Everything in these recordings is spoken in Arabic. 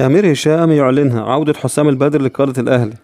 أمير هشام يعلنها عودة حسام البدري لقيادة الأهلي.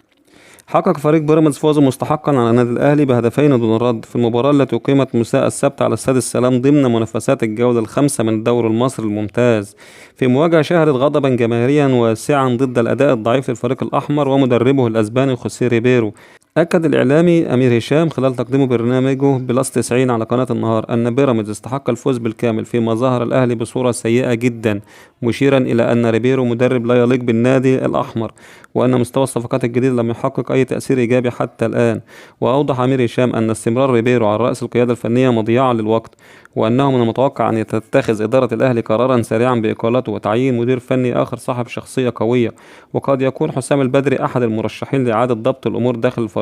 حقق فريق بيراميدز فوزا مستحقا على النادي الأهلي بهدفين دون رد في المباراة التي أقيمت مساء السبت على استاد السلام ضمن منافسات الجولة الخامسة من الدوري المصري الممتاز، في مواجهة شهدت غضبا جماهيريا واسعا ضد الأداء الضعيف للفريق الأحمر ومدربه الأسباني خوسيه ريبيرو. أكد الإعلامي أمير هشام خلال تقديمه برنامجه بلس 90 على قناة النهار أن بيراميدز استحق الفوز بالكامل فيما ظهر الأهلي بصورة سيئة جدا، مشيرا إلى أن ريبيرو مدرب لا يليق بالنادي الأحمر، وأن مستوى الصفقات الجديد لم يحقق أي تأثير إيجابي حتى الآن. وأوضح أمير هشام أن استمرار ريبيرو على رأس القيادة الفنية مضيعة للوقت، وأنه من المتوقع أن تتخذ إدارة الأهلي قرارا سريعا بإقالته وتعيين مدير فني آخر صاحب شخصية قوية، وقد يكون حسام البدري أحد المرشحين لإعادة ضبط الأمور داخل الفريق.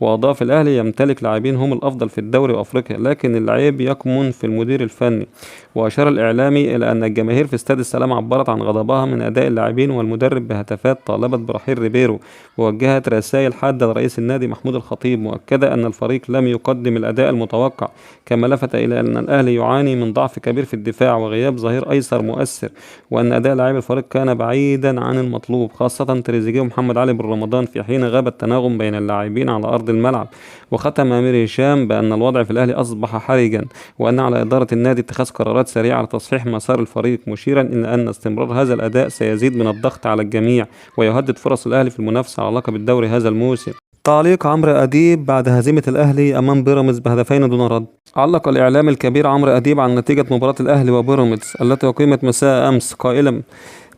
وأضاف الأهلي يمتلك لاعبين هم الأفضل في الدوري وأفريقيا، لكن العيب يكمن في المدير الفني. وأشار الإعلامي إلى أن الجماهير في استاد السلام عبرت عن غضبها من أداء اللاعبين والمدرب بهتافات طالبت برحيل ريبيرو، ووجهت رسائل حادة لرئيس النادي محمود الخطيب مؤكدة أن الفريق لم يقدم الأداء المتوقع. كما لفت إلى أن الأهلي يعاني من ضعف كبير في الدفاع وغياب ظهير أيسر مؤثر، وأن أداء لاعبي الفريق كان بعيدا عن المطلوب خاصة تريزيجيه ومحمد علي بن رمضان في حين غاب التناغم بين اللاعبين على أرض الملعب. وختم أمير هشام بأن الوضع في الأهلي أصبح حرجا، وأن على إدارة النادي اتخاذ قرارات سريعة لتصحيح مسار الفريق، مشيرا إلى أن استمرار هذا الأداء سيزيد من الضغط على الجميع ويهدد فرص الأهلي في المنافسة على لقب الدوري هذا الموسم. تعليق عمرو أديب بعد هزيمة الأهلي أمام بيراميدز بهدفين دون رد. علق الإعلامي الكبير عمرو أديب عن نتيجة مباراة الأهلي وبيراميدز التي أقيمت مساء أمس قائلا: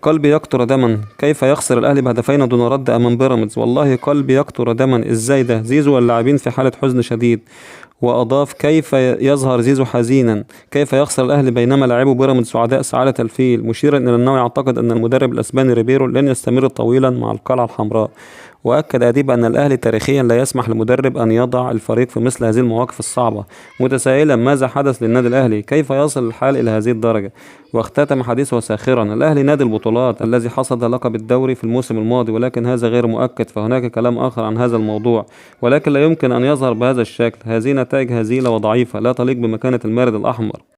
قلبي يقطر دما، كيف يخسر الأهلي بهدفين دون رد أمام بيراميدز؟ والله قلبي يقطر دما، إزاي ده؟ زيزو واللاعبين في حالة حزن شديد. وأضاف: كيف يظهر زيزو حزينا؟ كيف يخسر الأهلي بينما لاعبو بيراميدز سعداء سعادة الفيل؟ مشيرا إلى أنه يعتقد أن المدرب الأسباني ريبيرو لن يستمر طويلا مع القلعة الحمراء. وأكد أديب أن الأهلي تاريخيا لا يسمح لمدرب أن يضع الفريق في مثل هذه المواقف الصعبة، متسائلا ماذا حدث للنادي الأهلي؟ كيف يصل الحال إلى هذه الدرجة؟ واختتم حديثه ساخرا: الأهلي نادي البطولات الذي حصد لقب الدوري في الموسم الماضي، ولكن هذا غير مؤكد، فهناك كلام آخر عن هذا الموضوع، ولكن لا يمكن أن يظهر بهذا الشكل. هذه نتائج هزيلة وضعيفة لا تليق بمكانة المارد الأحمر.